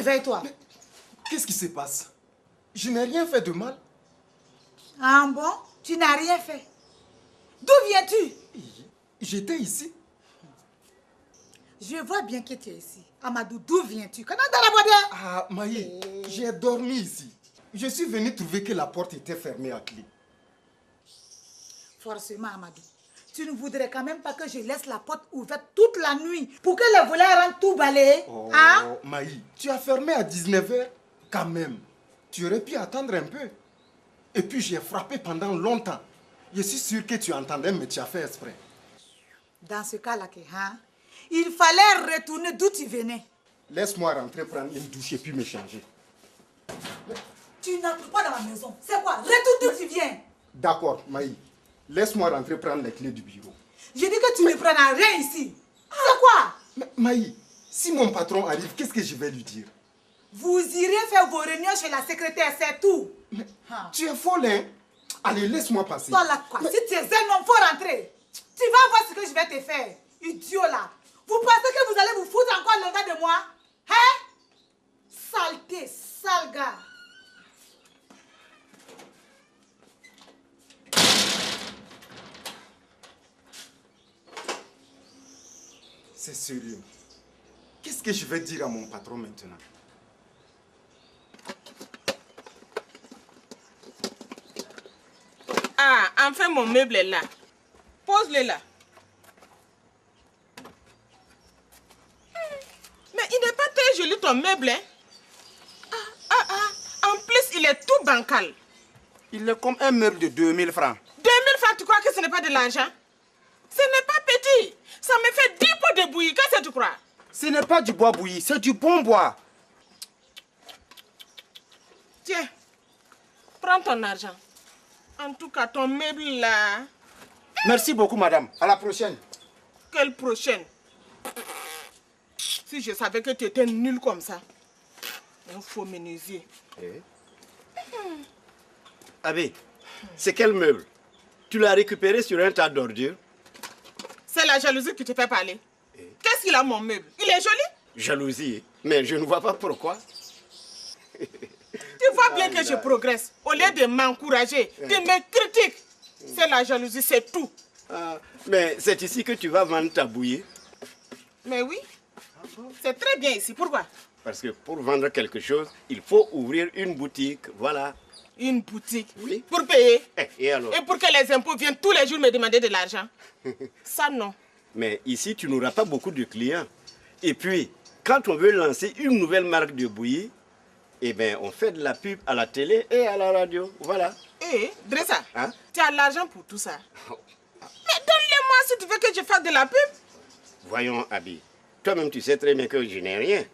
réveille-toi. Qu'est-ce qui se passe? Je n'ai rien fait de mal. Ah bon? Tu n'as rien fait. D'où viens-tu? J'étais ici. Je vois bien que tu es ici. Amadou, d'où viens-tu? Quand on est dans la boîte? Ah, Maï, j'ai dormi ici. Je suis venu trouver que la porte était fermée à clé. Forcément, Amadou. Tu ne voudrais quand même pas que je laisse la porte ouverte toute la nuit pour que les voleurs rentrent tout balayé? Oh, Hein? Maï, tu as fermé à 19h quand même. Tu aurais pu attendre un peu. Et puis j'ai frappé pendant longtemps. Je suis sûr que tu entendais, mais tu as fait exprès. Dans ce cas-là, hein, il fallait retourner d'où tu venais. Laisse-moi rentrer prendre une douche et puis me changer. Tu n'entres pas dans la maison. C'est quoi? Retourne d'où tu viens. D'accord, Maï. Laisse-moi rentrer prendre les clés du bureau. Je dis que tu ne prends rien ici. C'est quoi? Mais, Maï, si mon patron arrive, qu'est-ce que je vais lui dire? Vous irez faire vos réunions chez la secrétaire, c'est tout. Mais, tu es folle, hein? Allez, laisse-moi passer. Toi là quoi? Si tu es un homme, faut rentrer. Tu vas voir ce que je vais te faire. Idiot là. Vous pensez que vous allez vous foutre encore le gars de moi? Hein? Saleté, sale gars. C'est sérieux. Qu'est-ce que je vais dire à mon patron maintenant? Ah, enfin mon meuble est là. Pose-le là. Mais il n'est pas très joli ton meuble, hein? En plus, il est tout bancal. Il est comme un meuble de 2000 francs. 2000 francs, tu crois que ce n'est pas de l'argent? Ce n'est pas petit. Ça me fait 10 pots de bouillie. Qu'est-ce que tu crois? Ce n'est pas du bois bouilli, c'est du bon bois. Tiens, prends ton argent. En tout cas, ton meuble là... Merci beaucoup, madame. À la prochaine. Quelle prochaine? Si je savais que tu étais nul comme ça. Un faux menuisier. Abi, c'est quel meuble? Tu l'as récupéré sur un tas d'ordures? C'est la jalousie qui te fait parler. Qu'est-ce qu'il a, mon meuble? Il est joli? Jalousie, mais je ne vois pas pourquoi. Tu vois bien que je progresse. Au lieu de m'encourager, tu me critiques. C'est la jalousie, c'est tout. Ah, mais c'est ici que tu vas vendre ta bouillie? Mais oui, c'est très bien ici. Pourquoi? Parce que pour vendre quelque chose, il faut ouvrir une boutique, voilà. Une boutique? Oui. Pour payer? Et alors? Et pour que les impôts viennent tous les jours me demander de l'argent? Ça, non. Mais ici, tu n'auras pas beaucoup de clients. Et puis, quand on veut lancer une nouvelle marque de bouillie, eh bien, on fait de la pub à la télé et à la radio, voilà. Eh, Dressa, Hein? tu as l'argent pour tout ça. Mais donne-le-moi si tu veux que je fasse de la pub. Voyons, Abi, toi-même, tu sais très bien que je n'ai rien.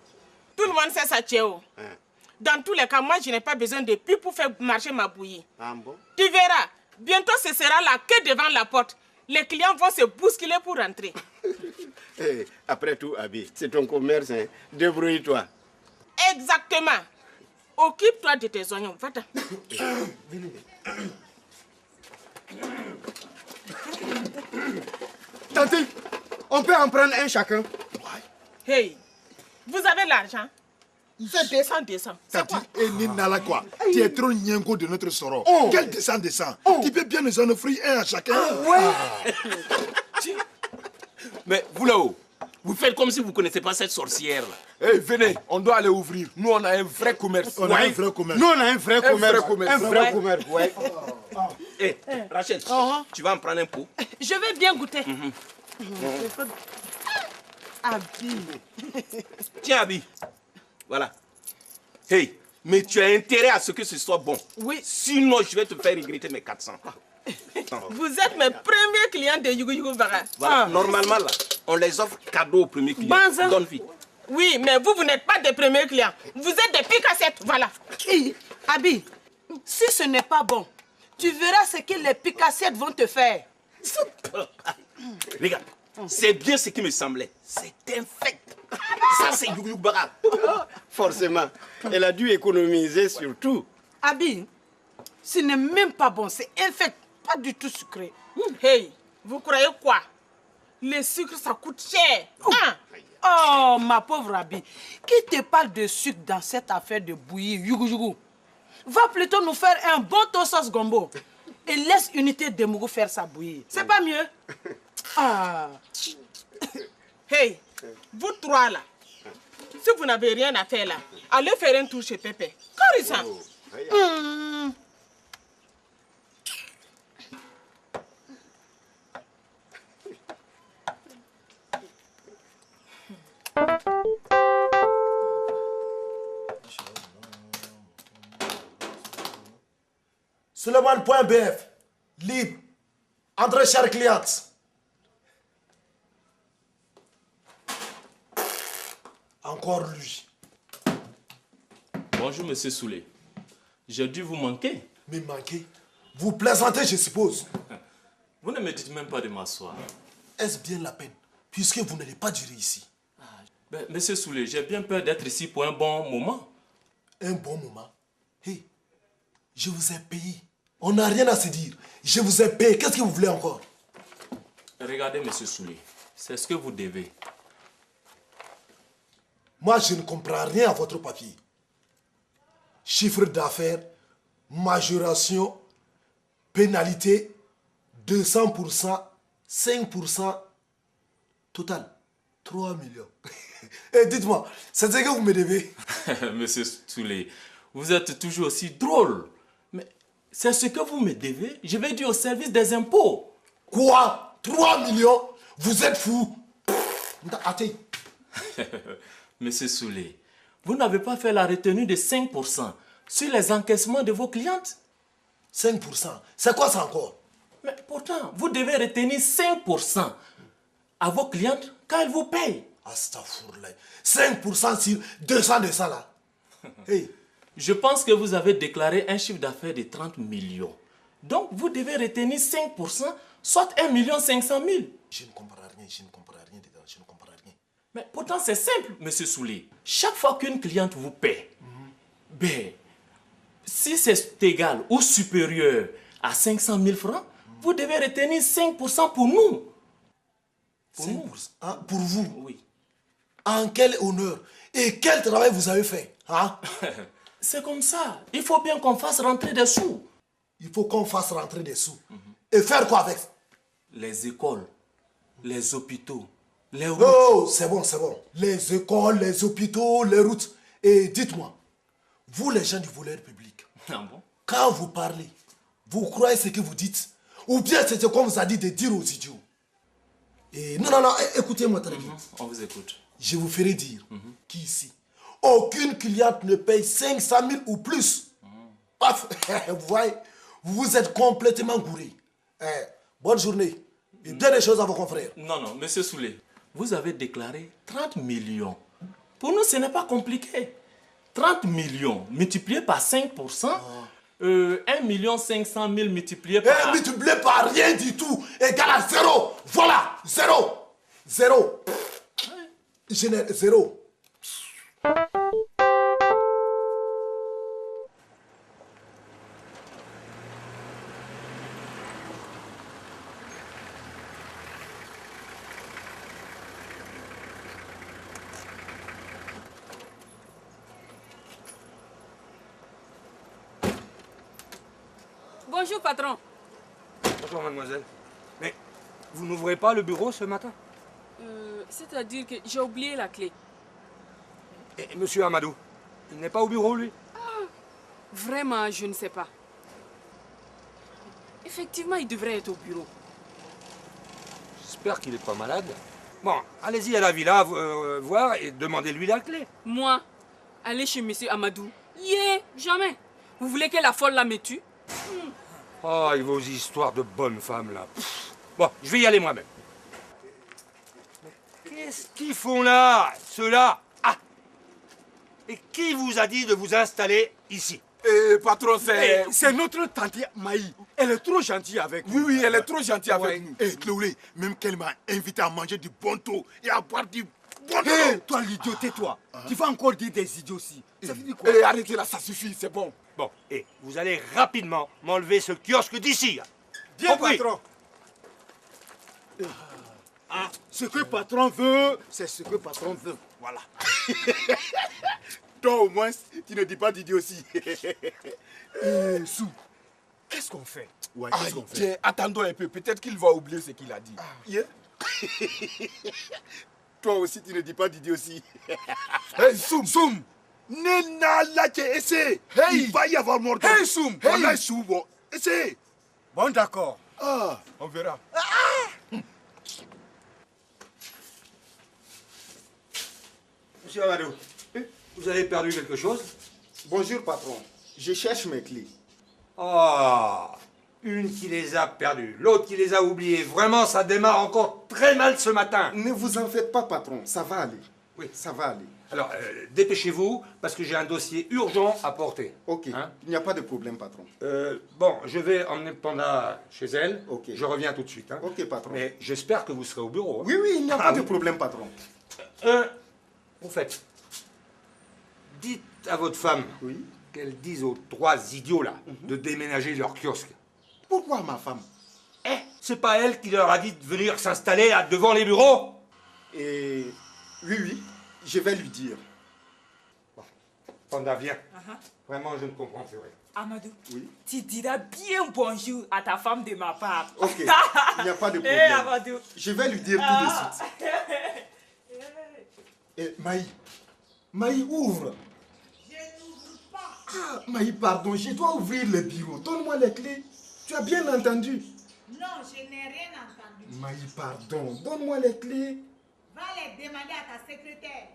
Tout le monde sait ça, Théo. Hein? Dans tous les cas, moi, je n'ai pas besoin de pub pour faire marcher ma bouillie. Ah bon? Tu verras, bientôt ce sera la queue devant la porte. Les clients vont se bousculer pour rentrer. Eh, après tout, Abi, c'est ton commerce, hein. Débrouille-toi. Exactement. Occupe-toi de tes oignons. Va-t'en. Tante, on peut en prendre un chacun. Hey, vous avez l'argent? C'est descend. C'est quoi? Et Nina quoi? Tu es trop niengo de notre soro. Quel descend? Tu peux bien nous en offrir un à chacun. Mais vous là-haut, vous faites comme si vous ne connaissez pas cette sorcière-là. Hey, venez, on doit aller ouvrir. Nous, on a un vrai commerce. On a un vrai commerce. Nous, on a un vrai commerce. commerce. Un vrai commerce, ouais. Hé, Rachel, tu vas en prendre un pot? Je vais bien goûter. Abi. Tiens, Abi. Voilà. Hey, mais tu as intérêt à ce que ce soit bon. Oui. Sinon, je vais te faire regretter mes 400. Vous êtes mes premiers clients de Yugu Yugu Bara. Voilà, normalement, là, on les offre cadeaux au premier client. Banza. Donne vite. Oui, mais vous n'êtes pas des premiers clients. Vous êtes des picassettes, voilà. Abi, si ce n'est pas bon, tu verras ce que les picassettes vont te faire. Regarde, c'est bien ce qui me semblait. C'est infect. Ça, c'est Yugu Yugu Bara. Forcément, elle a dû économiser sur tout. Abi, ce n'est même pas bon, c'est infect, pas du tout sucré. Hey, vous croyez quoi? Le sucre, ça coûte cher. Hein? Oh, ma pauvre Rabi, qui te parle de sucre dans cette affaire de bouillie, yougou yougou? Va plutôt nous faire un bon sauce gombo et laisse Unité de Mougou faire sa bouillie. C'est pas mieux? Ah. Hey, vous trois là, si vous n'avez rien à faire là, allez faire un tour chez Pépé. Carissa. Suleiman.bf, libre. André, chère cliente. Encore lui. Bonjour, monsieur Soulé. J'ai dû vous manquer. Me manquer? Vous plaisantez, je suppose. Vous ne me dites même pas de m'asseoir. Est-ce bien la peine, puisque vous n'allez pas durer ici? Ben, monsieur Soulé, j'ai bien peur d'être ici pour un bon moment. Un bon moment? Hey, je vous ai payé. On n'a rien à se dire. Je vous ai payé. Qu'est-ce que vous voulez encore? Regardez, monsieur Soulé, c'est ce que vous devez. Moi, je ne comprends rien à votre papier. Chiffre d'affaires, majoration, pénalité, 200%, 5%, total, 3 millions. Et dites-moi, c'est ce que vous me devez? Monsieur Soulé, vous êtes toujours aussi drôle. Mais c'est ce que vous me devez. Je vais dire au service des impôts. Quoi? 3 millions? Vous êtes fou? Attends. Monsieur Soulé, vous n'avez pas fait la retenue de 5% sur les encaissements de vos clientes? 5%? C'est quoi ça encore? Mais pourtant, vous devez retenir 5% à vos clientes quand elles vous payent. Astaghfirullah. 5% sur 200 de ça là. Hey. Je pense que vous avez déclaré un chiffre d'affaires de 30 millions. Donc, vous devez retenir 5%, soit 1 500 000. Je ne comprends rien, je ne comprends rien dedans, je ne comprends rien. Mais pourtant, c'est simple, monsieur Soulé. Chaque fois qu'une cliente vous paie, ben, si c'est égal ou supérieur à 500 000 francs, vous devez retenir 5% pour nous. Pour nous? Ah, pour vous? Oui. En quel honneur et quel travail vous avez fait, hein? C'est comme ça. Il faut bien qu'on fasse rentrer des sous. Il faut qu'on fasse rentrer des sous. Et faire quoi avec? Les écoles, les hôpitaux, les routes. Oh, c'est bon, c'est bon. Les écoles, les hôpitaux, les routes. Et dites-moi, vous les gens du voleur public, Ah bon? quand vous parlez, vous croyez ce que vous dites? Ou bien c'est ce qu'on vous a dit de dire aux idiots? Et non, écoutez-moi très bien. On vous écoute. Je vous ferai dire qu'ici, aucune cliente ne paye 500 000 ou plus. Paf, vous voyez, vous êtes complètement gouré. Bonne journée. Et bien des choses à vos confrères. Non, monsieur Soulé, vous avez déclaré 30 millions. Pour nous, ce n'est pas compliqué. 30 millions multiplié par 5%, 1 500 000 multiplié par... multiplié par rien du tout, égal à 0. Voilà, 0. 0. Je n'ai 0. Bonjour, patron. Bonjour, mademoiselle. Mais vous n'ouvrez pas le bureau ce matin? C'est-à-dire que j'ai oublié la clé. Et monsieur Amadou, il n'est pas au bureau, lui? Vraiment, je ne sais pas. Effectivement, il devrait être au bureau. J'espère qu'il n'est pas malade. Bon, allez-y à la villa voir et demandez-lui la clé. Moi, aller chez monsieur Amadou? Jamais. Vous voulez que la folle là me tue? Oh, et vos histoires de bonnes femmes, là. Bon, je vais y aller moi-même. Qu'est-ce qu'ils font là, ceux-là? Ah! Et qui vous a dit de vous installer ici? Patron, c'est notre tante Maï. Elle est trop gentille avec nous. Oui, elle est trop gentille avec nous. Chloé, même qu'elle m'a invité à manger du bon taux et à boire du bon taux. Toi, l'idiot, tais-toi. Tu vas encore dire des idioties. Ça veut dire quoi? Arrêtez là, ça suffit, c'est bon. Bon, et vous allez rapidement m'enlever ce kiosque d'ici. Bien, patron. Ce que patron veut, c'est ce que patron veut. Voilà. Toi, au moins, tu ne dis pas d'idiotie. Sou, Qu'est-ce qu'on fait? ouais, Qu'est-ce aïe, qu'on fait? tiens, attendons un peu. Peut-être qu'il va oublier ce qu'il a dit. Yeah. Toi aussi, tu ne dis pas d'idiotie. Hey, Soum, Nena Lache, essaye. Hey. Il va y avoir mort. Hey, Soum. Hey. Hey. Sou, bon, essaye. Bon, d'accord. On verra. Monsieur Amadou, vous avez perdu quelque chose? Bonjour, patron. Je cherche mes clés. Ah, une qui les a perdues, l'autre qui les a oubliées. Vraiment, ça démarre encore très mal ce matin. Ne vous en faites pas, patron. Ça va aller. Oui. Ça va aller. Alors, dépêchez-vous, parce que j'ai un dossier urgent à porter. Ok. Hein? Il n'y a pas de problème, patron. Bon, je vais emmener Panda chez elle. Ok. Je reviens tout de suite. Hein? Ok, patron. Mais j'espère que vous serez au bureau. Hein? Oui, il n'y a pas de problème, patron. Au fait, dites à votre femme Oui. qu'elle dise aux 3 idiots là de déménager leur kiosque. Pourquoi ma femme? C'est pas elle qui leur a dit de venir s'installer là devant les bureaux? Et oui, je vais lui dire. Panda, viens. Vraiment, je ne comprends plus rien. Amadou, Oui. tu diras bien bonjour à ta femme de ma part. Ok, il n'y a pas de problème. Amadou. Je vais lui dire tout de suite. Et Maï, ouvre. Je n'ouvre pas. Ah, Maï, pardon, je dois ouvrir le bureau. Donne-moi les clés. Tu as bien entendu? Non, je n'ai rien entendu. Maï, pardon, donne-moi les clés. Va les demander à ta secrétaire.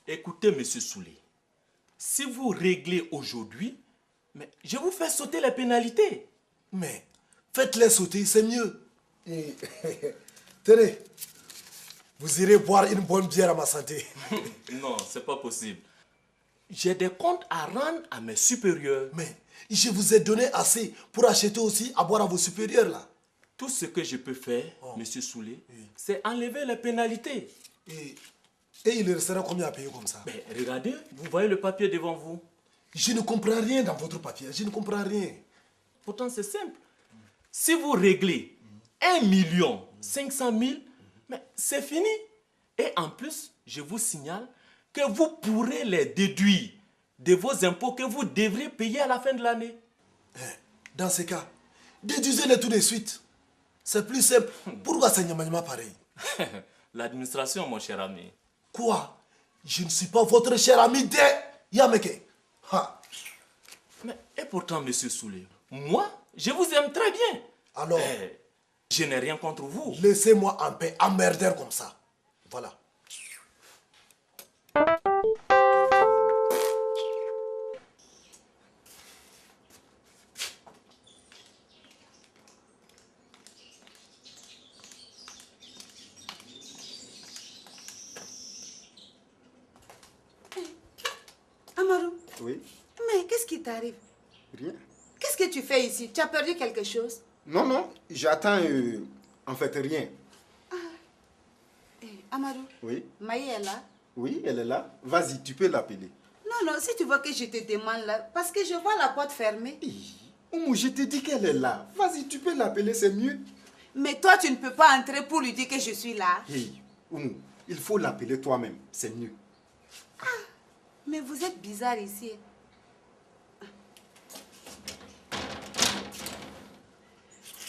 Écoutez, monsieur Soulé, si vous réglez aujourd'hui, mais je vous fais sauter les pénalités. Mais faites-les sauter, c'est mieux. Et, tenez, vous irez boire une bonne bière à ma santé. Non, c'est pas possible. J'ai des comptes à rendre à mes supérieurs. Mais je vous ai donné assez pour acheter aussi à boire à vos supérieurs là. Tout ce que je peux faire, monsieur Soulé, c'est enlever les pénalités. Et il restera combien à payer comme ça? Mais regardez, vous voyez le papier devant vous. Je ne comprends rien dans votre papier, je ne comprends rien. Pourtant, c'est simple. Si vous réglez 1 500 000, mais c'est fini. Et en plus, je vous signale que vous pourrez les déduire de vos impôts que vous devrez payer à la fin de l'année. Dans ce cas, déduisez-les tout de suite. C'est plus simple. Pourquoi ça n'y a pareil? L'administration, mon cher ami. Quoi? Je ne suis pas votre cher ami de Yameke. Ha. Mais, et pourtant, monsieur Soulé, moi, je vous aime très bien. Alors, je n'ai rien contre vous. Laissez-moi en paix, emmerder comme ça. Voilà. Amadou. Oui. Mais qu'est-ce qui t'arrive? Rien. Qu'est-ce que tu fais ici? Tu as perdu quelque chose? Non, j'attends en fait rien. Amadou. Oui. Maï est là? Oui, elle est là. Vas-y, tu peux l'appeler. Non, si tu veux que je te demande là, parce que je vois la porte fermée. Oumou, je te dis qu'elle est là. Vas-y, tu peux l'appeler, c'est mieux. Mais toi, tu ne peux pas entrer pour lui dire que je suis là. Hey, Oumou, il faut l'appeler toi-même, c'est mieux. Mais vous êtes bizarre ici.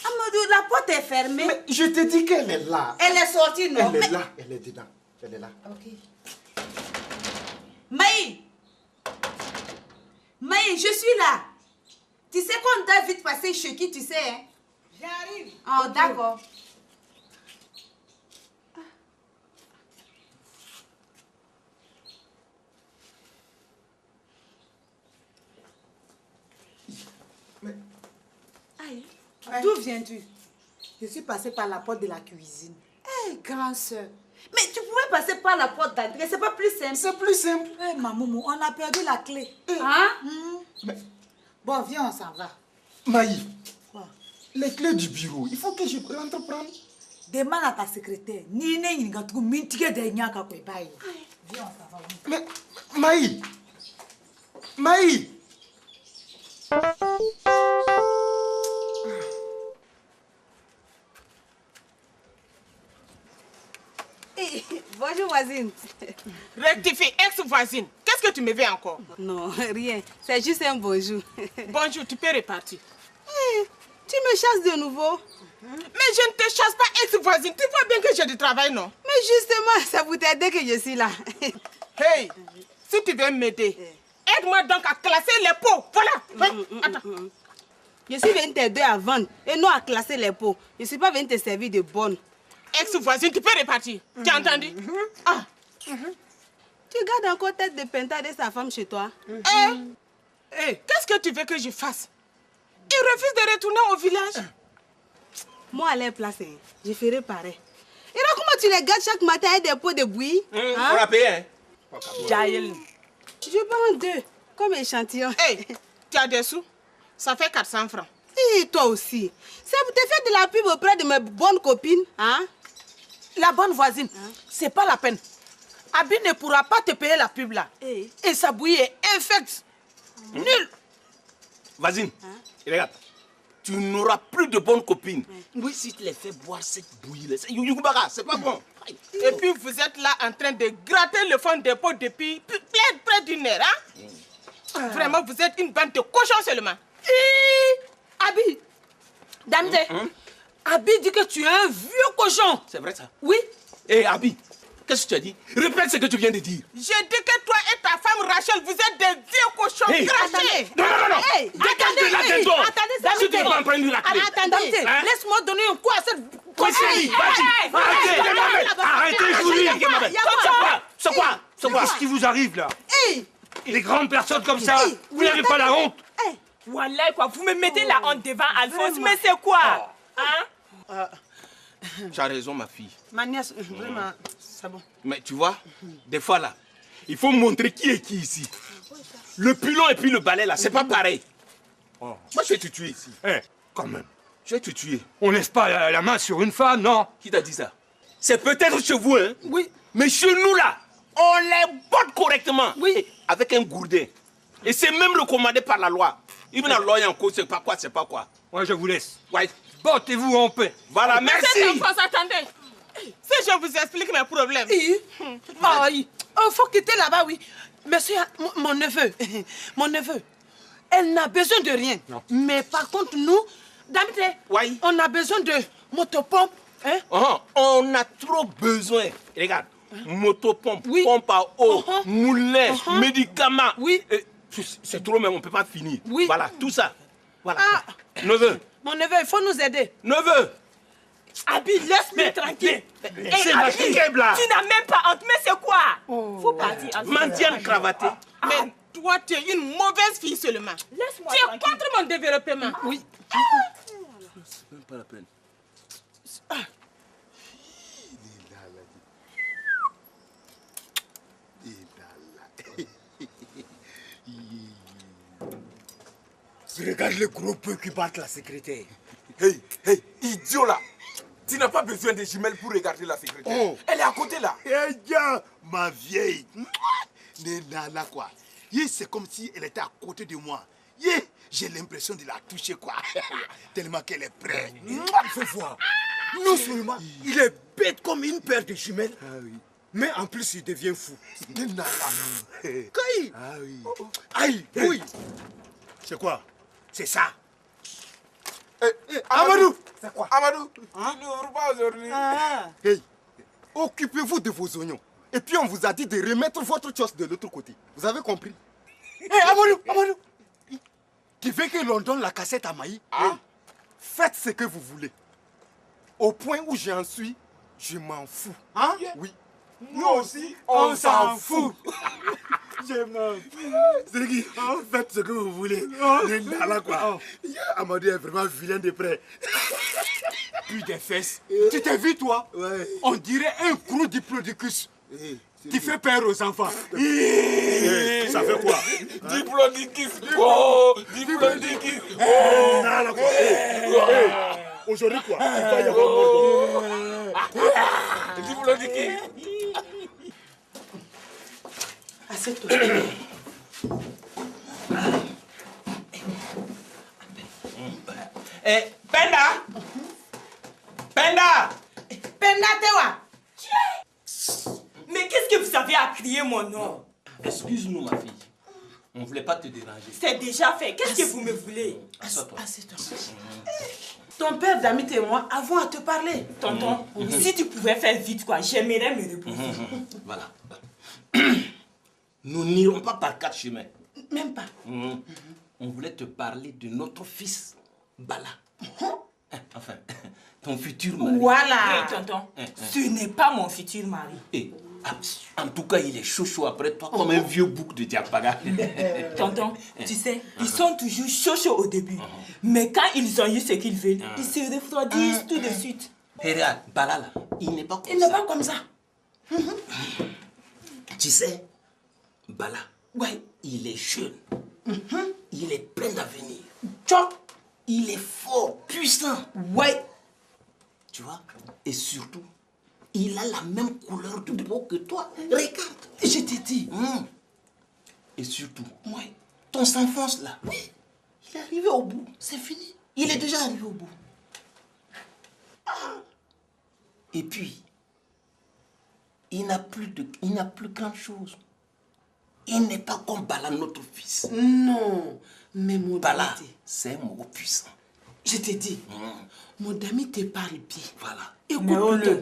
Amadou, la porte est fermée. Mais je te dis qu'elle est là. Elle est sortie, non? Elle est là, elle est dedans. Elle est là. Ok. Maï! Maï, je suis là. Tu sais qu'on doit vite passer chez qui, tu sais, hein? J'arrive. Oh, d'accord. Aïe. D'où viens-tu? Je suis passée par la porte de la cuisine. Hé, grande soeur. Mais tu pouvais passer par la porte d'entrée, c'est pas plus simple. C'est plus simple. Eh, mamoumou, on a perdu la clé. Hein? Bon, viens, on s'en va. Maï, Quoi? les clés du bureau, il faut que je rentre prendre. Demande à ta secrétaire. Ni ne ni gatu mintige de nyaka ko bayo. Viens, on s'en va. Mais, Maï, Bonjour voisine. Rectifie, ex-voisine. Qu'est-ce que tu me veux encore? Non, rien. C'est juste un bonjour. Bonjour, tu peux repartir. Tu me chasses de nouveau? Mais je ne te chasse pas, ex-voisine. Tu vois bien que j'ai du travail, non? Mais justement, c'est pour t'aider que je suis là. Hey, si tu veux m'aider, aide-moi donc à classer les pots. Voilà. Attends. Je suis venue t'aider à vendre et non à classer les pots. Je ne suis pas venue te servir de bonne. Ex-voisine, tu peux repartir. Tu as entendu? Ah. Tu gardes encore tête de Penta de sa femme chez toi? Qu'est-ce que tu veux que je fasse? Il refuse de retourner au village. Moi, à leur place, je ferai pareil. Et là, comment tu les gardes chaque matin avec des pots de bouillie? On l'a payé, hein? Jaël. Je prends 2 comme échantillon. Hey, tu as des sous? Ça fait 400 francs. Et toi aussi. C'est pour te faire de la pub auprès de mes bonnes copines. Hein? La bonne voisine, c'est pas la peine. Abi ne pourra pas te payer la pub là. Et sa bouillie est infecte. Nul. Voisine, regarde. Tu n'auras plus de bonnes copines. Oui, si tu les fais boire cette bouillie-là, c'est pas bon. Et puis vous êtes là en train de gratter le fond des pots depuis près d'une heure, hein? Vraiment, vous êtes une bande de cochons seulement. Abi, Damde, Abi dit que tu es un vieux cochon. C'est vrai ça? Oui. Hé, Abi, qu'est-ce que tu as dit? Répète ce que tu viens de dire. J'ai dit que toi et ta femme Rachel, vous êtes des vieux cochons crachés. Non. Dégage de la maison. Attendez, Si tu ne vas pas prendre la clé. Attendez, laisse-moi donner un coup à cette cochonne. Arrêtez, je vous dis. C'est quoi? Qu'est-ce qui vous arrive là? Les grandes personnes comme ça, vous n'avez pas la honte? Voilà quoi, vous me mettez la honte devant Alphonse, mais c'est quoi? Hein? Tu as raison, ma fille. Ma nièce, vraiment, c'est bon. Mais tu vois, des fois là, il faut montrer qui est qui ici. Le pilon et puis le balai là, c'est pas pareil. Moi, je vais te tuer ici. Quand même. Je vais te tuer. On laisse pas la main sur une femme, non? Qui t'a dit ça? C'est peut-être chez vous, hein? Oui. Mais chez nous là, on les botte correctement. Oui. Avec un gourdin. Et c'est même recommandé par la loi. Il vient à loi en cause, c'est pas quoi. Ouais, je vous laisse. Ouais. Battez-vous en paix. Voilà, merci. Attendez. Si je vous explique mes problèmes. Il faut quitter là-bas, oui. Monsieur, mon neveu, elle n'a besoin de rien. Non. Mais par contre, nous, Damite, on a besoin de motopompe. Hein? On a trop besoin. Regarde, motopompe, pompe à eau, moulin, médicaments. Oui. C'est trop, mais on ne peut pas finir. Oui. Voilà, tout ça. Voilà. Neveu. Mon neveu, il faut nous aider. Neveu. Abi, laisse-moi tranquille. C'est ma fille. Tu n'as même pas honte, mais c'est quoi? Faut partir. Mendiane cravaté. Mais toi, tu es une mauvaise fille seulement. Laisse-moi tu es contre mon développement. Oui. C'est même pas la peine. Regarde le gros peu qui battent la secrétaire. Hey, idiot là! Tu n'as pas besoin de jumelles pour regarder la secrétaire. Elle est à côté là. Ma vieille. Nena quoi. C'est comme si elle était à côté de moi. J'ai l'impression de la toucher quoi. Tellement qu'elle est prête. Fais voir. Non seulement il est bête comme une paire de jumelles, mais en plus il devient fou. Kai. Aïe, oui. C'est quoi? C'est ça. Amadou! C'est quoi? Amadou, tu n'ouvres pas aujourd'hui. Hey, occupez-vous de vos oignons. Et puis on vous a dit de remettre votre chose de l'autre côté. Vous avez compris? Amadou. Tu veux que l'on donne la cassette à Maï? Faites ce que vous voulez. Au point où j'en suis, je m'en fous. Hein? Oui. Nous aussi, on s'en fout. Je m'en fous. C'est qui? Faites ce que vous voulez. Nena quoi. Amadou est vraiment vilain de près. Puis des fesses. Tu t'es vu toi? Ouais. On dirait un crew diplodocus. Tu fais peur aux enfants. Ça fait quoi? Diplodocus. Oh, Diplodocus. Aujourd'hui quoi? Il va y avoir mort. Diplodocus. Assieds-toi. Penda! Penda! Penda Tewa! Mais qu'est-ce que vous avez à crier mon nom? Excuse-nous, ma fille. On ne voulait pas te déranger. C'est déjà fait. Qu'est-ce que vous me voulez? Assois-toi. Assieds-toi. Ton père Damit et moi avons à te parler. Tonton, si tu pouvais faire vite, quoi, j'aimerais me reposer. Voilà. Nous n'irons pas par 4 chemins. Même pas. On voulait te parler de notre fils, Bala. Enfin, ton futur mari. Voilà. Tonton, ce n'est pas mon futur mari. Et, en tout cas, il est chaud après toi, comme un vieux bouc de diapaga. Tonton, tu sais, ils sont toujours chauds au début. Mais quand ils ont eu ce qu'ils veulent, ils se refroidissent tout de suite. Et regarde, Bala là, il n'est pas comme ça. Il n'est pas comme ça. Tu sais, Bala, il est jeune. Il est plein d'avenir. Il est fort, puissant. Ouais. Tu vois? Et surtout, il a la même couleur de peau que toi. Regarde. Je t'ai dit. Et surtout, ton enfance là, il est arrivé au bout. C'est fini. Il est déjà arrivé au bout. Et puis, il n'a plus grand chose. Il n'est pas comme Bala, notre fils. Non, mais mon Bala, c'est un mot puissant. Je t'ai dit, mon ami te parle bien. Voilà. Écoute-le.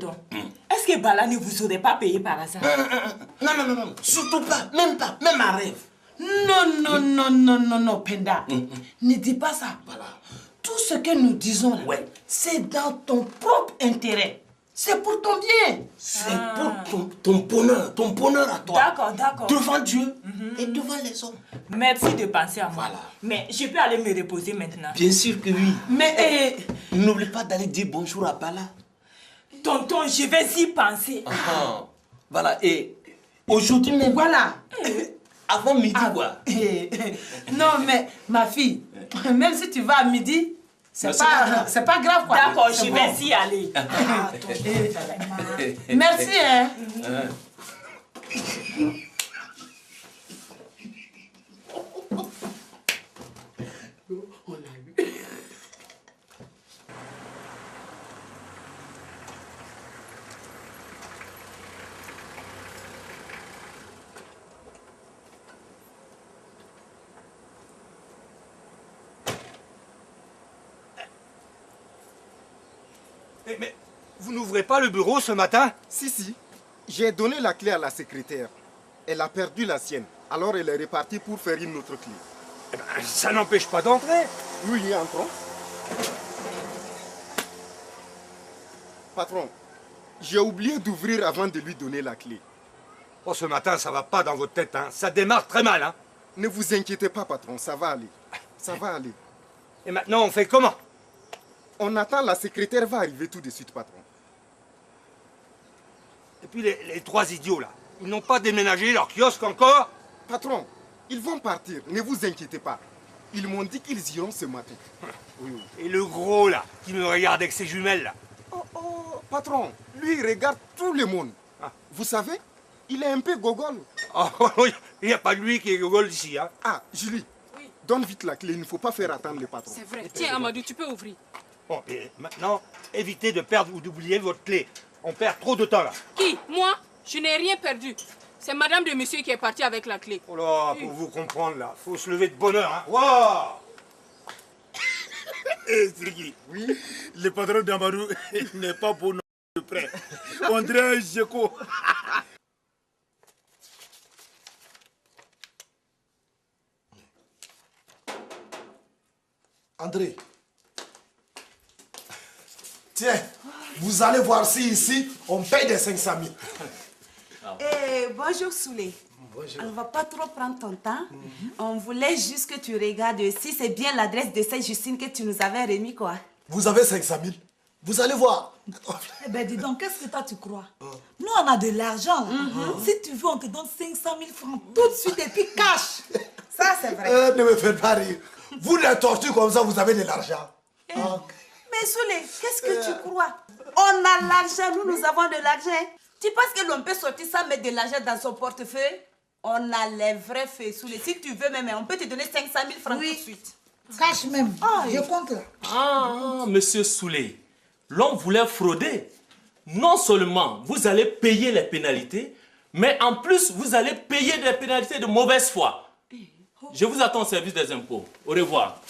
Est-ce que Bala ne vous aurait pas payé par hasard? Non, surtout pas, même un rêve. Non, Penda. Ne dis pas ça. Voilà. Tout ce que nous disons là, c'est dans ton propre intérêt. C'est pour ton bien. C'est pour ton bonheur à toi. D'accord. Devant Dieu et devant les hommes. Merci de penser à moi. Voilà. Mais je peux aller me reposer maintenant. Bien sûr que oui. Mais n'oublie pas d'aller dire bonjour à Bala. Tonton, je vais y penser. Voilà, et aujourd'hui même. Voilà. Avant midi, quoi. Non, mais ma fille, même si tu vas à midi, c'est pas grave, quoi. D'accord, je vais y aller. Merci, hein. Mais vous n'ouvrez pas le bureau ce matin? Si. J'ai donné la clé à la secrétaire. Elle a perdu la sienne. Alors elle est repartie pour faire une autre clé. Eh ben, ça n'empêche pas d'entrer. Oui, entrons. Patron, j'ai oublié d'ouvrir avant de lui donner la clé. Oh, ce matin, ça va pas dans votre tête, hein. Ça démarre très mal, hein. Ne vous inquiétez pas, patron, ça va aller. Ça va aller. Et maintenant, on fait comment? On attend, la secrétaire va arriver tout de suite, patron. Et puis les trois idiots, là, ils n'ont pas déménagé leur kiosque encore? Patron, ils vont partir, ne vous inquiétez pas. Ils m'ont dit qu'ils iront ce matin. Oui. Et le gros, là, qui me regarde avec ses jumelles, là? Oh, patron, lui, il regarde tout le monde. Vous savez, il est un peu gogol. Oui, il n'y a pas de lui qui est gogol ici, hein. Ah, Julie, donne vite la clé, il ne faut pas faire attendre le patron. C'est vrai. Tiens, Amadou, tu peux ouvrir. Bon, et maintenant, évitez de perdre ou d'oublier votre clé. On perd trop de temps, là. Qui? Moi? Je n'ai rien perdu. C'est madame de monsieur qui est partie avec la clé. Oh là, pour vous comprendre, là, faut se lever de bonne heure, hein. Waouh! Siriki, oui, le patron d'Amadou n'est pas pour nous de près. On dirait un Géco. André, tiens, vous allez voir si ici, on paye des 500 000. Bonjour Soulé. Bonjour. On ne va pas trop prendre ton temps. On voulait juste que tu regardes si c'est bien l'adresse de cette Justine que tu nous avais remis, quoi. Vous avez 500 000. Vous allez voir. Eh ben dis donc, qu'est-ce que toi tu crois? Nous on a de l'argent. Si tu veux, on te donne 500 000 francs tout de suite et puis cash. Ça c'est vrai. Ne me faites pas rire. Vous les torturez comme ça, vous avez de l'argent. Mais Soulé, qu'est-ce que tu crois? On a l'argent, nous avons de l'argent. Tu penses que l'on peut sortir sans mettre de l'argent dans son portefeuille? On a les vrais faits, Soulé. Si tu veux même, on peut te donner 500 000 francs tout de suite. Cash même. Je compte là. Ah, monsieur Soulé, l'homme voulait frauder. Non seulement vous allez payer les pénalités, mais en plus vous allez payer des pénalités de mauvaise foi. Je vous attends au service des impôts. Au revoir.